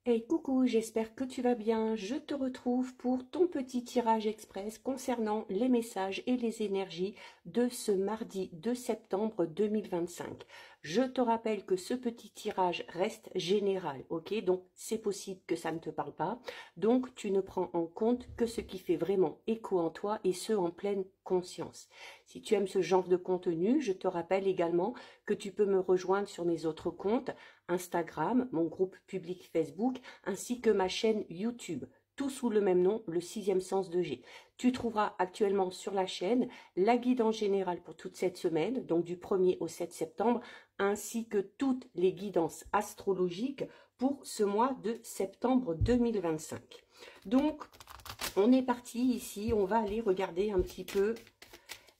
Hey coucou, j'espère que tu vas bien. Je te retrouve pour ton petit tirage express concernant les messages et les énergies de ce mardi 2 septembre 2025. Je te rappelle que ce petit tirage reste général, ok? Donc c'est possible que ça ne te parle pas. Donc tu ne prends en compte que ce qui fait vraiment écho en toi et ce en pleine conscience. Si tu aimes ce genre de contenu, je te rappelle également que tu peux me rejoindre sur mes autres comptes Instagram, mon groupe public Facebook, ainsi que ma chaîne YouTube, tout sous le même nom, le sixième sens de G. Tu trouveras actuellement sur la chaîne la guidance générale pour toute cette semaine, donc du 1er au 7 septembre, ainsi que toutes les guidances astrologiques pour ce mois de septembre 2025. Donc, on est parti ici, on va aller regarder un petit peu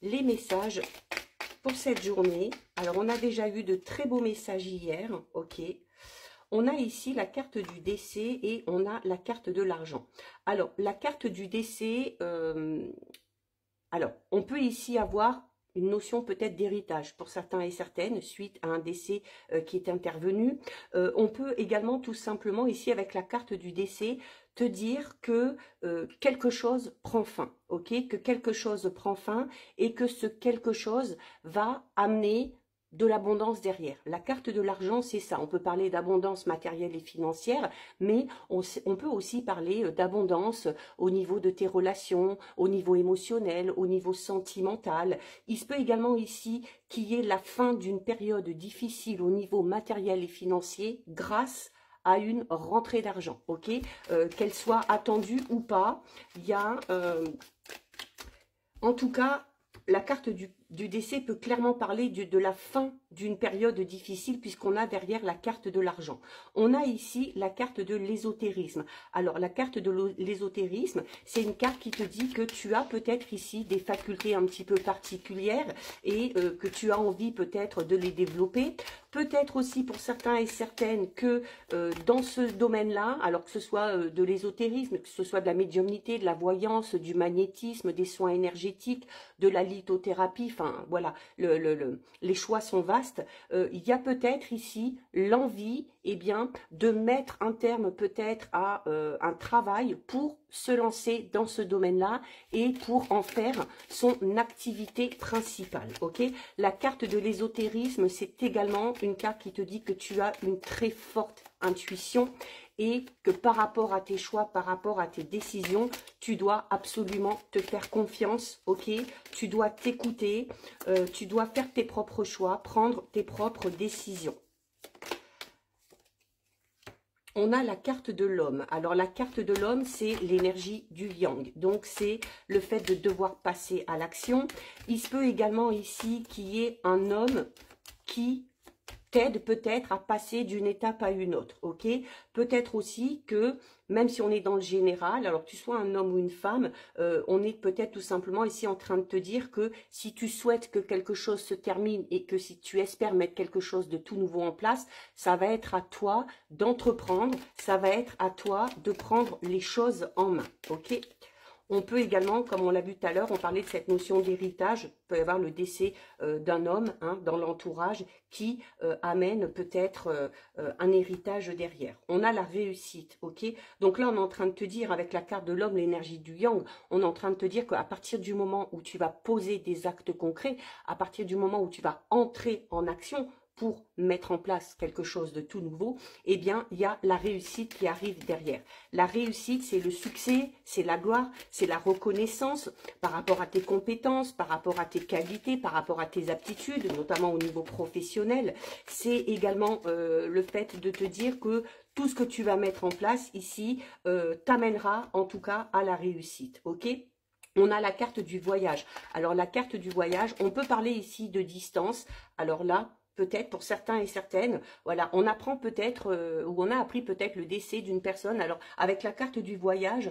les messages pour cette journée. Alors, on a déjà eu de très beaux messages hier, ok. On a ici la carte du décès et on a la carte de l'argent. Alors, la carte du décès, alors, on peut ici avoir une notion peut-être d'héritage pour certains et certaines suite à un décès qui est intervenu. On peut également tout simplement ici avec la carte du décès te dire que quelque chose prend fin, ok? Que quelque chose prend fin et que ce quelque chose va amener de l'abondance derrière. La carte de l'argent, c'est ça. On peut parler d'abondance matérielle et financière, mais on peut aussi parler d'abondance au niveau de tes relations, au niveau émotionnel, au niveau sentimental. Il se peut également ici qu'il y ait la fin d'une période difficile au niveau matériel et financier grâce à une rentrée d'argent, ok, qu'elle soit attendue ou pas. Il y a, en tout cas, la carte du décès peut clairement parler de la fin d'une période difficile puisqu'on a derrière la carte de l'argent. On a ici la carte de l'ésotérisme. Alors, la carte de l'ésotérisme, c'est une carte qui te dit que tu as peut-être ici des facultés un petit peu particulières et que tu as envie peut-être de les développer. Peut-être aussi pour certains et certaines que dans ce domaine-là, alors que ce soit de l'ésotérisme, que ce soit de la médiumnité, de la voyance, du magnétisme, des soins énergétiques, de la lithothérapie, enfin voilà, les choix sont vastes. Il y a peut-être ici l'envie de mettre un terme peut-être à un travail pour se lancer dans ce domaine-là et pour en faire son activité principale. Ok, la carte de l'ésotérisme, c'est également une carte qui te dit que tu as une très forte intuition et que par rapport à tes choix, par rapport à tes décisions, tu dois absolument te faire confiance, ok? Tu dois t'écouter, tu dois faire tes propres choix, prendre tes propres décisions. On a la carte de l'homme. Alors, la carte de l'homme, c'est l'énergie du yang. Donc, c'est le fait de devoir passer à l'action. Il se peut également ici qu'il y ait un homme qui t'aide peut-être à passer d'une étape à une autre, ok? Peut-être aussi que, même si on est dans le général, alors que tu sois un homme ou une femme, on est peut-être tout simplement ici en train de te dire que si tu souhaites que quelque chose se termine et que si tu espères mettre quelque chose de tout nouveau en place, ça va être à toi d'entreprendre, ça va être à toi de prendre les choses en main, ok? On peut également, comme on l'a vu tout à l'heure, on parlait de cette notion d'héritage. Il peut y avoir le décès d'un homme dans l'entourage qui amène peut-être un héritage derrière. On a la réussite, ok? Donc là, on est en train de te dire, avec la carte de l'homme, l'énergie du yang, on est en train de te dire qu'à partir du moment où tu vas poser des actes concrets, à partir du moment où tu vas entrer en action, pour mettre en place quelque chose de tout nouveau, eh bien, il y a la réussite qui arrive derrière. La réussite, c'est le succès, c'est la gloire, c'est la reconnaissance par rapport à tes compétences, par rapport à tes qualités, par rapport à tes aptitudes, notamment au niveau professionnel. C'est également le fait de te dire que tout ce que tu vas mettre en place ici t'amènera en tout cas à la réussite, ok ? On a la carte du voyage. Alors, la carte du voyage, on peut parler ici de distance. Alors là, peut-être pour certains et certaines, voilà, on apprend peut-être, ou on a appris peut-être le décès d'une personne. Alors, avec la carte du voyage,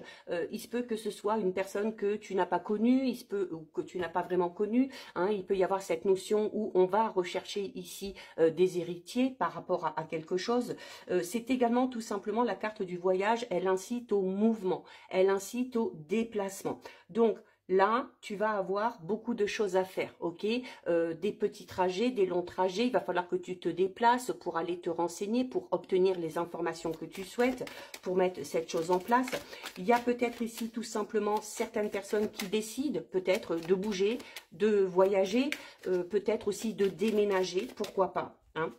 il se peut que ce soit une personne que tu n'as pas connue, il se peut, ou que tu n'as pas vraiment connue, hein, il peut y avoir cette notion où on va rechercher ici des héritiers par rapport à quelque chose. C'est également tout simplement la carte du voyage, elle incite au mouvement, elle incite au déplacement. Donc, là, tu vas avoir beaucoup de choses à faire, ok? Des petits trajets, des longs trajets, il va falloir que tu te déplaces pour aller te renseigner, pour obtenir les informations que tu souhaites, pour mettre cette chose en place. Il y a peut-être ici tout simplement certaines personnes qui décident peut-être de bouger, de voyager, peut-être aussi de déménager, pourquoi pas, hein?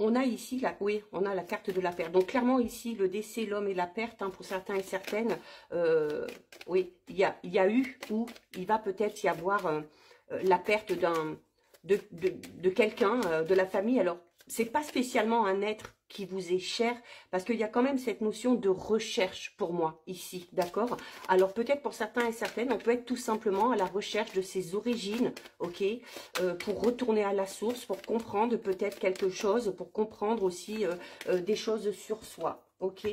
On a ici, oui, on a la carte de la perte. Donc, clairement, ici, le décès, l'homme et la perte, hein, pour certains et certaines, oui, il y a eu ou il va peut-être y avoir la perte de quelqu'un, de la famille. Alors, c'est pas spécialement un être qui vous est cher, parce qu'il y a quand même cette notion de recherche pour moi ici, d'accord? Alors peut-être pour certains et certaines, on peut être tout simplement à la recherche de ses origines, ok? Pour retourner à la source, pour comprendre peut-être quelque chose, pour comprendre aussi des choses sur soi, ok?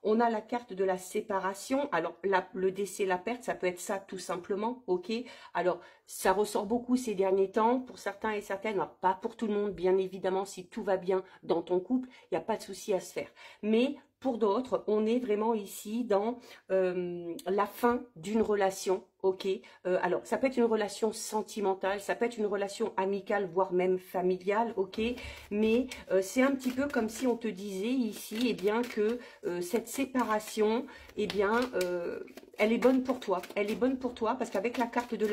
On a la carte de la séparation. Alors, le décès, la perte, ça peut être ça tout simplement, ok? Alors, ça ressort beaucoup ces derniers temps pour certains et certaines. Alors, pas pour tout le monde, bien évidemment, si tout va bien dans ton couple, il n'y a pas de souci à se faire. Mais pour d'autres, on est vraiment ici dans la fin d'une relation, ok? Alors, ça peut être une relation sentimentale, ça peut être une relation amicale, voire même familiale, ok? Mais c'est un petit peu comme si on te disait ici, eh bien, que cette séparation, eh bien, elle est bonne pour toi. Elle est bonne pour toi parce qu'avec la carte de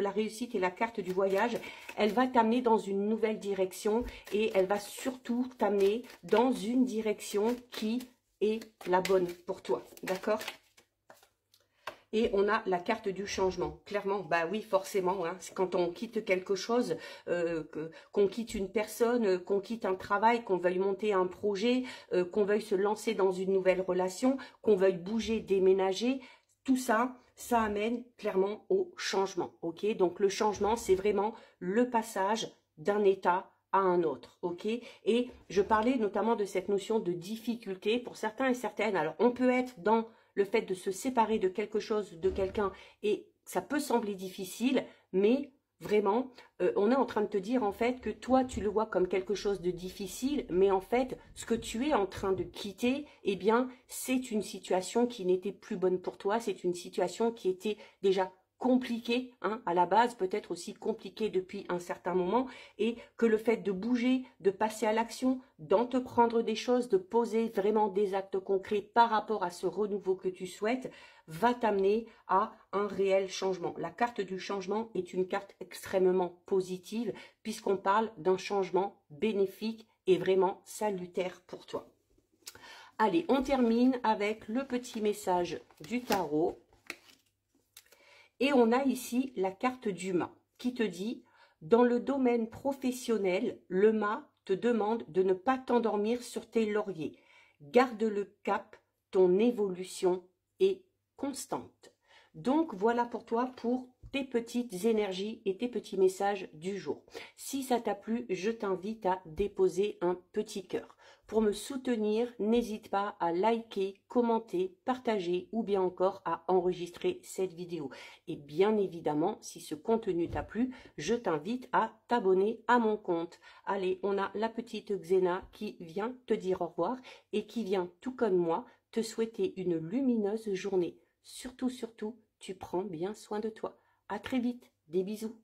la réussite et la carte du voyage, elle va t'amener dans une nouvelle direction et elle va surtout t'amener dans une direction qui est la bonne pour toi. D'accord ? Et on a la carte du changement. Clairement, bah oui, forcément, hein, c'est quand on quitte quelque chose, qu'on quitte une personne, qu'on quitte un travail, qu'on veuille monter un projet, qu'on veuille se lancer dans une nouvelle relation, qu'on veuille bouger, déménager, tout ça, ça amène clairement au changement. Ok, donc le changement, c'est vraiment le passage d'un état à un autre, ok? Et je parlais notamment de cette notion de difficulté pour certains et certaines. Alors, on peut être dans le fait de se séparer de quelque chose, de quelqu'un, et ça peut sembler difficile, mais vraiment, on est en train de te dire en fait que toi, tu le vois comme quelque chose de difficile, mais en fait, ce que tu es en train de quitter, eh bien, c'est une situation qui n'était plus bonne pour toi, c'est une situation qui était déjà compliqué, hein, à la base, peut-être aussi compliqué depuis un certain moment, et que le fait de bouger, de passer à l'action, d'entreprendre des choses, de poser vraiment des actes concrets par rapport à ce renouveau que tu souhaites, va t'amener à un réel changement. La carte du changement est une carte extrêmement positive, puisqu'on parle d'un changement bénéfique et vraiment salutaire pour toi. Allez, on termine avec le petit message du tarot. Et on a ici la carte du mât qui te dit, dans le domaine professionnel, le mât te demande de ne pas t'endormir sur tes lauriers. Garde le cap, ton évolution est constante. Donc voilà pour toi pour tes petites énergies et tes petits messages du jour. Si ça t'a plu, je t'invite à déposer un petit cœur. Pour me soutenir, n'hésite pas à liker, commenter, partager ou bien encore à enregistrer cette vidéo. Et bien évidemment, si ce contenu t'a plu, je t'invite à t'abonner à mon compte. Allez, on a la petite Xena qui vient te dire au revoir et qui vient, tout comme moi, te souhaiter une lumineuse journée. Surtout, tu prends bien soin de toi. À très vite, des bisous.